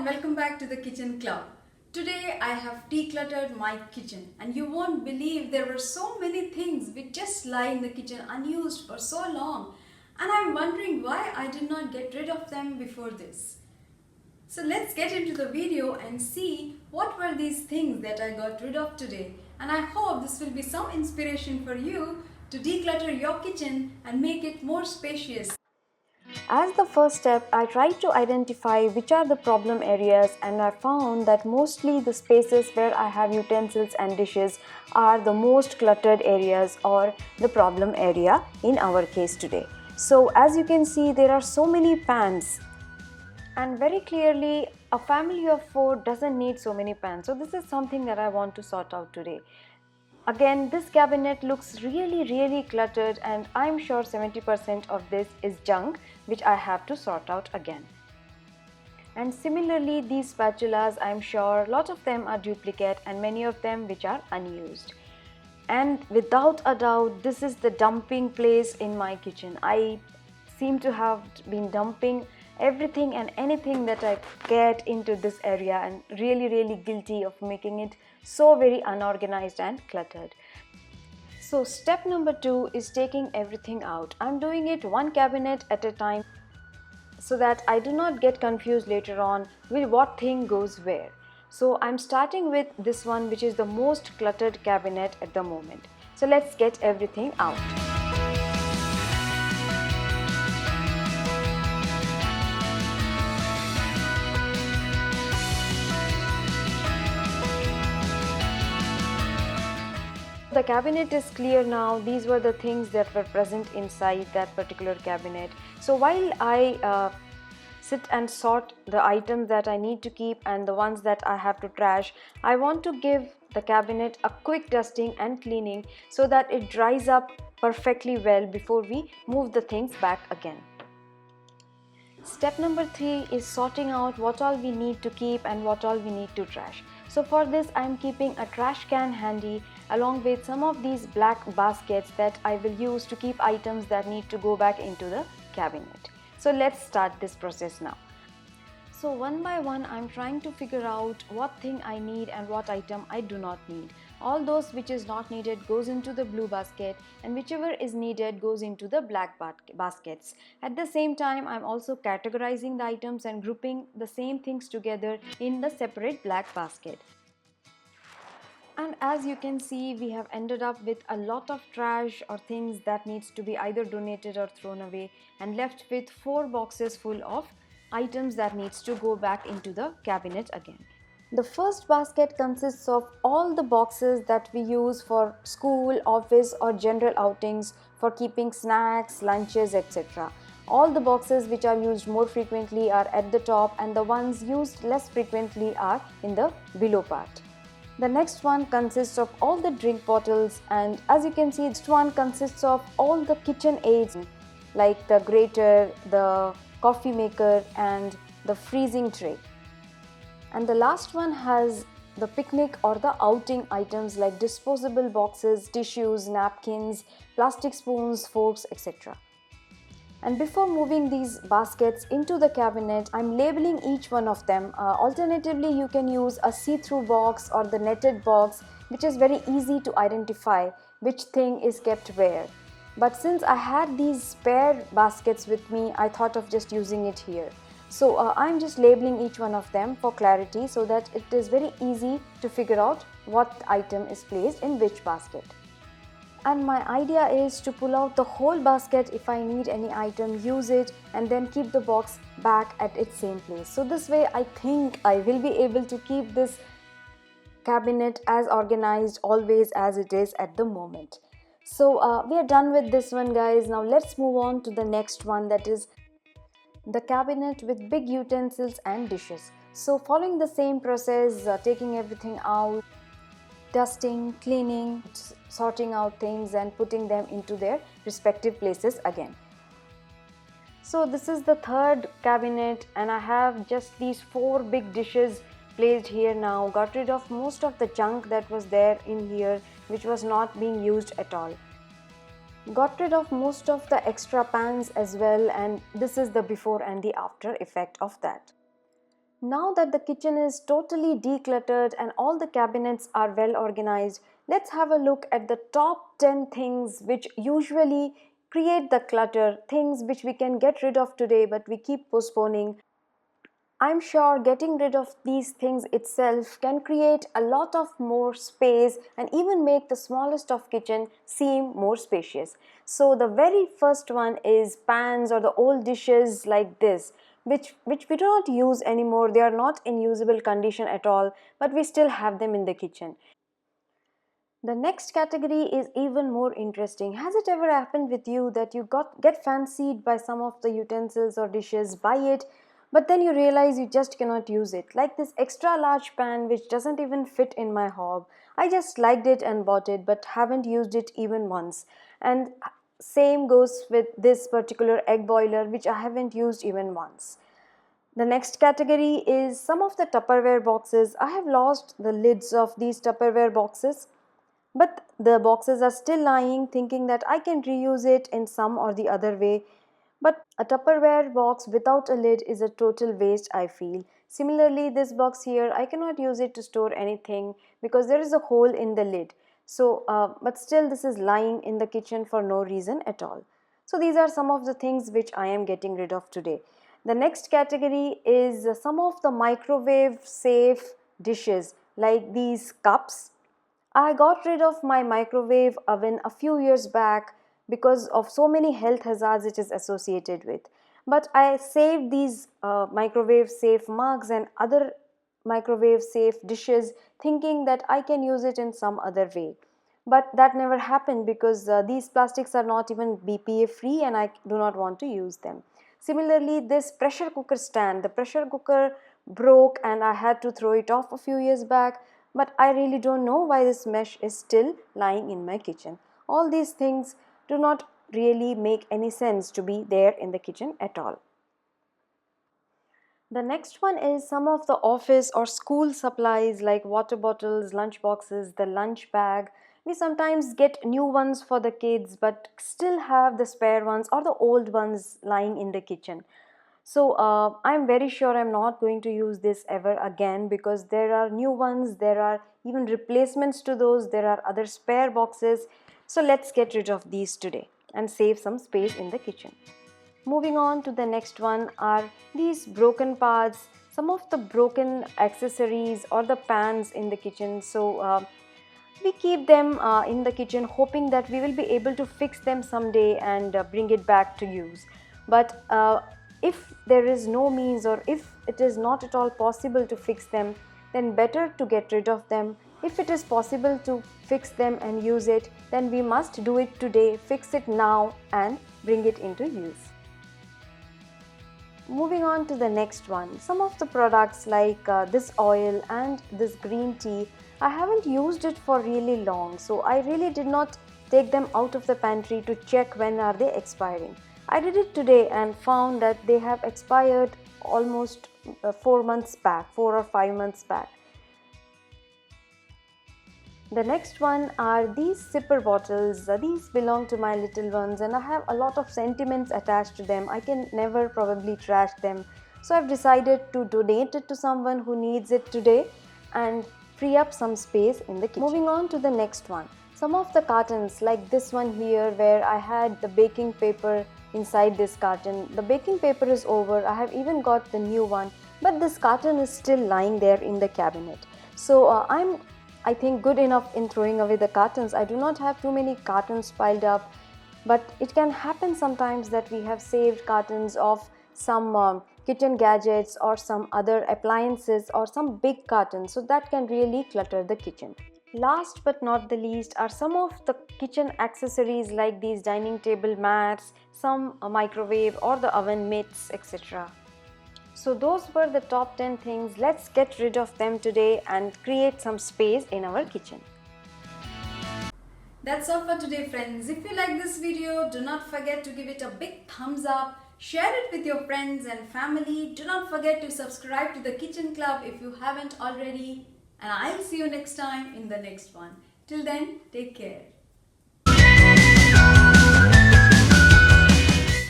welcome back to the Kitchen Club. Today I have decluttered my kitchen and you won't believe there were so many things which just lie in the kitchen unused for so long, and I'm wondering why I did not get rid of them before this. So let's get into the video and see what were these things that I got rid of today, and I hope this will be some inspiration for you to declutter your kitchen and make it more spacious. As the first step, I tried to identify which are the problem areas, and I found that mostly the spaces where I have utensils and dishes are the most cluttered areas or the problem area in our case today. So as you can see, there are so many pans, and very clearly a family of 4 doesn't need so many pans. So this is something that I want to sort out today. Again, this cabinet looks really cluttered, and I'm sure 70% of this is junk which I have to sort out again. And similarly, these spatulas, I'm sure a lot of them are duplicate and many of them which are unused. And without a doubt, this is the dumping place in my kitchen. I seem to have been dumping everything and anything that I get into this area, and really guilty of making it so very unorganized and cluttered. So step number 2 is taking everything out. I'm doing it one cabinet at a time so that I do not get confused later on with what thing goes where. So I'm starting with this one, which is the most cluttered cabinet at the moment. So let's get everything out. The cabinet is clear now. These were the things that were present inside that particular cabinet. So while I sit and sort the items that I need to keep and the ones that I have to trash, I want to give the cabinet a quick dusting and cleaning so that it dries up perfectly well before we move the things back again. Step number 3 is sorting out what all we need to keep and what all we need to trash. So for this, I am keeping a trash can handy along with some of these black baskets that I will use to keep items that need to go back into the cabinet. So let's start this process now. So one by one, I'm trying to figure out what thing I need and what item I do not need. All those which is not needed goes into the blue basket, and whichever is needed goes into the black baskets. At the same time, I'm also categorizing the items and grouping the same things together in the separate black basket. And as you can see, we have ended up with a lot of trash or things that needs to be either donated or thrown away, and left with 4 boxes full of items that needs to go back into the cabinet again. The first basket consists of all the boxes that we use for school, office or general outings for keeping snacks, lunches, etc. All the boxes which are used more frequently are at the top, and the ones used less frequently are in the below part. The next one consists of all the drink bottles, and as you can see, this one consists of all the kitchen aids like the grater, the coffee maker and the freezing tray. And the last one has the picnic or the outing items like disposable boxes, tissues, napkins, plastic spoons, forks, etc. And before moving these baskets into the cabinet, I'm labeling each one of them. Alternatively, you can use a see-through box or the netted box, which is very easy to identify which thing is kept where. But since I had these spare baskets with me, I thought of just using it here. So I'm just labeling each one of them for clarity so that it is very easy to figure out what item is placed in which basket. And my idea is to pull out the whole basket if I need any item, use it, and then keep the box back at its same place. So this way I think I will be able to keep this cabinet as organized always as it is at the moment. So we are done with this one, guys. Now let's move on to the next one, that is the cabinet with big utensils and dishes. So following the same process, taking everything out, dusting, cleaning, sorting out things and putting them into their respective places again. So this is the third cabinet, and I have just these 4 big dishes placed here now. Got rid of most of the junk that was there in here which was not being used at all. Got rid of most of the extra pans as well, and this is the before and the after effect of that. Now that the kitchen is totally decluttered and all the cabinets are well organized, let's have a look at the top 10 things which usually create the clutter, things which we can get rid of today but we keep postponing. I'm sure getting rid of these things itself can create a lot of more space and even make the smallest of kitchen seem more spacious. So the very first one is pans or the old dishes like this, which we do not use anymore. They are not in usable condition at all, but we still have them in the kitchen. The next category is even more interesting. Has it ever happened with you that you get fancied by some of the utensils or dishes, buy it, but then you realize you just cannot use it? Like this extra large pan which doesn't even fit in my hob. I just liked it and bought it but haven't used it even once. And same goes with this particular egg boiler which I haven't used even once. The next category is some of the Tupperware boxes. I have lost the lids of these Tupperware boxes, but the boxes are still lying, thinking that I can reuse it in some or the other way. But a Tupperware box without a lid is a total waste, I feel. Similarly, this box here, I cannot use it to store anything because there is a hole in the lid. So, but still this is lying in the kitchen for no reason at all. So these are some of the things which I am getting rid of today. The next category is some of the microwave safe dishes like these cups. I got rid of my microwave oven a few years back because of so many health hazards it is associated with. But I saved these microwave safe mugs and other microwave safe dishes thinking that I can use it in some other way. But that never happened because these plastics are not even BPA free and I do not want to use them. Similarly, this pressure cooker stand, the pressure cooker broke and I had to throw it off a few years back, but I really don't know why this mesh is still lying in my kitchen. All these things do not really make any sense to be there in the kitchen at all. The next one is some of the office or school supplies like water bottles, lunch boxes, the lunch bag. We sometimes get new ones for the kids but still have the spare ones or the old ones lying in the kitchen. So I'm very sure I'm not going to use this ever again because there are new ones, there are even replacements to those, there are other spare boxes. So let's get rid of these today and save some space in the kitchen. Moving on to the next one are these broken parts, some of the broken accessories or the pans in the kitchen. So we keep them in the kitchen hoping that we will be able to fix them someday and bring it back to use. But if there is no means or if it is not at all possible to fix them, then better to get rid of them. If it is possible to fix them and use it, then we must do it today, fix it now and bring it into use. Moving on to the next one, some of the products like this oil and this green tea, I haven't used it for really long, so I really did not take them out of the pantry to check when are they expiring. I did it today and found that they have expired almost 4 months back, 4 or 5 months back. The next one are these zipper bottles. These belong to my little ones and I have a lot of sentiments attached to them. I can never probably trash them. So I've decided to donate it to someone who needs it today and free up some space in the kitchen. Moving on to the next one. Some of the cartons like this one here where I had the baking paper inside this carton. The baking paper is over. I have even got the new one, but this carton is still lying there in the cabinet. So I think good enough in throwing away the cartons. I do not have too many cartons piled up, but it can happen sometimes that we have saved cartons of some kitchen gadgets or some other appliances or some big cartons, so that can really clutter the kitchen. Last but not the least are some of the kitchen accessories like these dining table mats, some microwave or the oven mitts, etc. So those were the top 10 things. Let's get rid of them today and create some space in our kitchen. That's all for today, friends. If you like this video, do not forget to give it a big thumbs up. Share it with your friends and family. Do not forget to subscribe to the Kitchen Club if you haven't already. And I'll see you next time in the next one. Till then, take care.